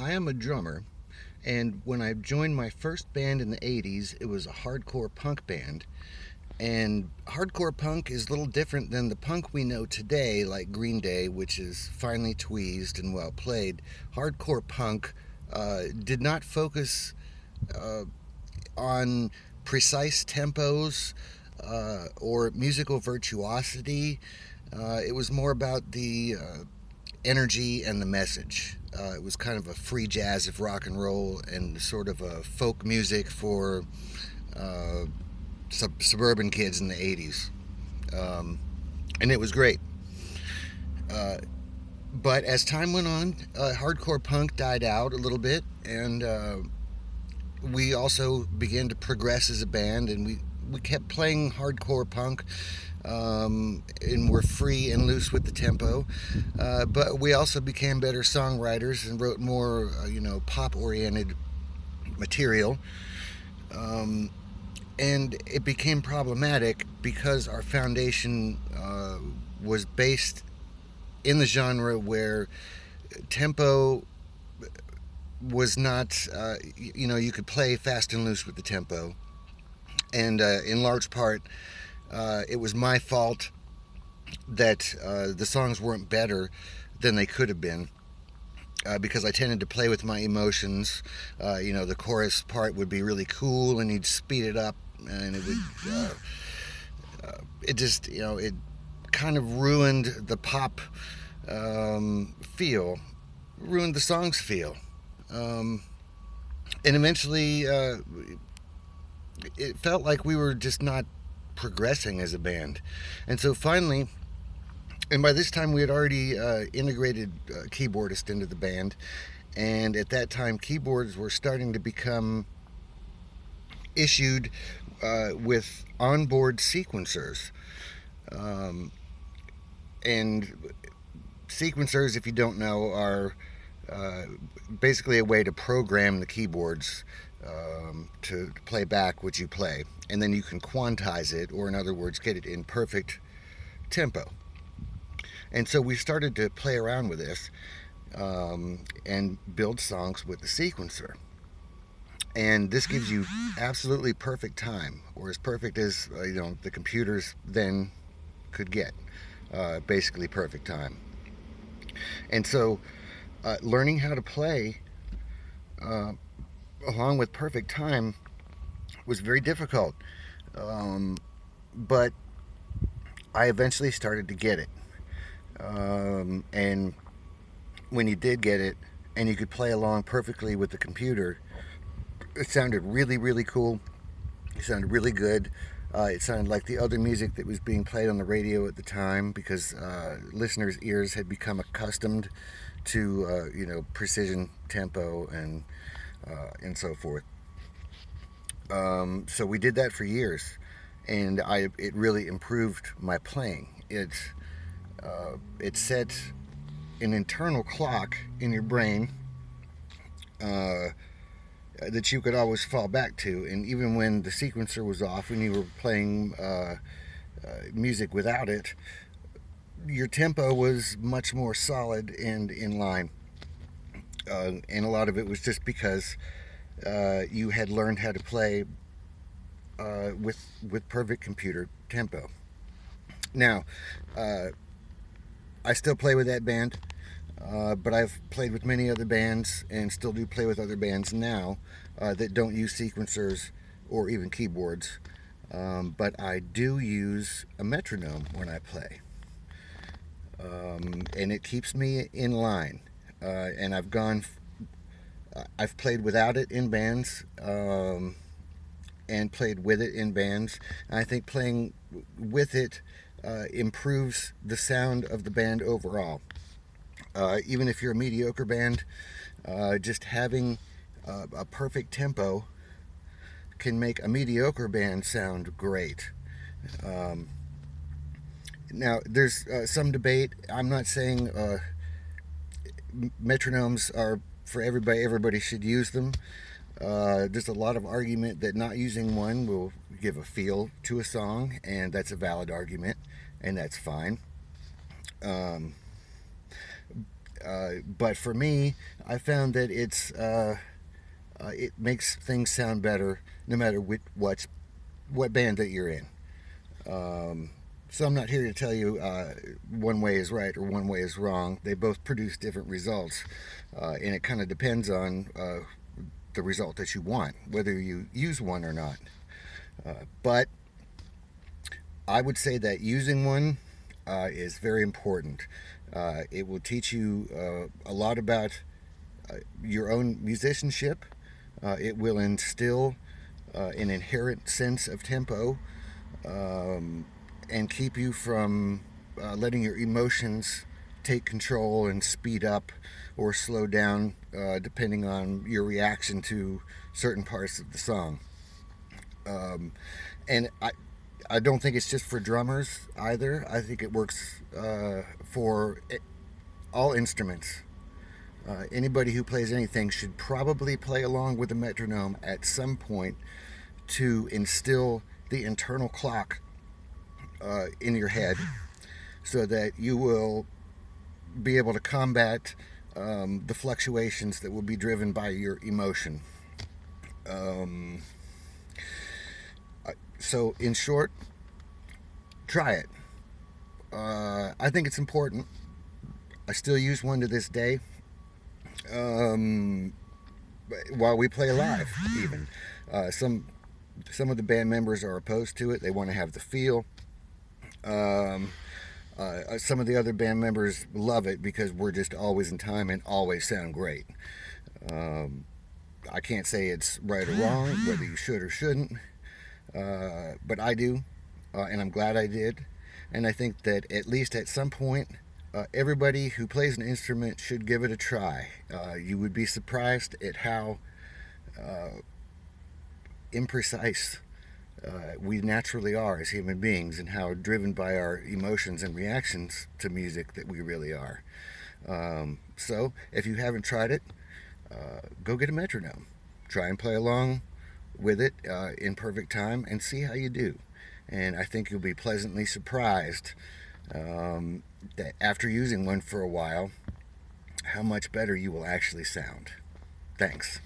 I am a drummer, and when I joined my first band in the 80s, it was a hardcore punk band. And hardcore punk is a little different than the punk we know today, like Green Day, which is finely tweezed and well played. Hardcore punk did not focus uh, on precise tempos or musical virtuosity. It was more about the energy and the message. It was kind of a free jazz of rock and roll and sort of a folk music for uh, suburban kids in the 80s. Um, and it was great. Uh, but as time went on, hardcore punk died out a little bit, and we also began to progress as a band, and we kept playing hardcore punk, and we're free and loose with the tempo. But we also became better songwriters and wrote more, pop-oriented material. Um, and it became problematic because our foundation was based in the genre where tempo was not, you could play fast and loose with the tempo. And in large part, it was my fault that the songs weren't better than they could have been. Because I tended to play with my emotions. The chorus part would be really cool, and you'd speed it up, and it would. It just, it kind of ruined the pop feel, ruined the song's feel, um, and eventually it felt like we were just not progressing as a band, and so finally. And by this time, we had already integrated a keyboardist into the band, and at that time, keyboards were starting to become issued with onboard sequencers. Um, and sequencers, if you don't know, are uh, basically a way to program the keyboards to play back what you play. And then you can quantize it, or in other words, get it in perfect tempo. And so we started to play around with this and build songs with the sequencer. And this gives you absolutely perfect time, or as perfect as the computers then could get. Basically perfect time. And so learning how to play uh, along with perfect time was very difficult. Um, but I eventually started to get it. And when you did get it, and you could play along perfectly with the computer, it sounded really, really cool. It sounded really good. It sounded like the other music that was being played on the radio at the time because listeners' ears had become accustomed to precision tempo and so forth. So we did that for years, and it really improved my playing. It set an internal clock in your brain uh, that you could always fall back to. And even when the sequencer was off, when you were playing music without it, your tempo was much more solid and in line. And a lot of it was just because you had learned how to play with perfect computer tempo. Now, I still play with that band. But I've played with many other bands and still do play with other bands now that don't use sequencers or even keyboards. But I do use a metronome when I play. And it keeps me in line. And I've played without it in bands and played with it in bands. And I think playing with it improves the sound of the band overall. Even if you're a mediocre band, just having a perfect tempo can make a mediocre band sound great. Um, Now, there's some debate. I'm not saying metronomes are for everybody. Everybody should use them. There's a lot of argument that not using one will give a feel to a song, and that's a valid argument, and that's fine. Um, But for me, I found that it makes things sound better no matter what band that you're in. Um, so I'm not here to tell you one way is right or one way is wrong. They both produce different results, and it kind of depends on the result that you want, whether you use one or not. But I would say that using one is very important. It will teach you a lot about your own musicianship. It will instill an inherent sense of tempo, um, and keep you from letting your emotions take control and speed up or slow down depending on your reaction to certain parts of the song. Um, and I don't think it's just for drummers either. I think it works for all instruments. Anybody who plays anything should probably play along with a metronome at some point to instill the internal clock in your head so that you will be able to combat the fluctuations that will be driven by your emotion. Um, so, in short, try it. I think it's important. I still use one to this day. Um, while we play live, even some of the band members are opposed to it. They want to have the feel. Um, some of the other band members love it because we're just always in time and always sound great. Um, I can't say it's right or wrong, whether you should or shouldn't, but I do, and I'm glad I did. And I think that at least at some point, everybody who plays an instrument should give it a try. You would be surprised at how imprecise we naturally are as human beings, and how driven by our emotions and reactions to music that we really are. So, if you haven't tried it, go get a metronome. Try and play along with it in perfect time and see how you do. And I think you'll be pleasantly surprised that after using one for a while, how much better you will actually sound. Thanks.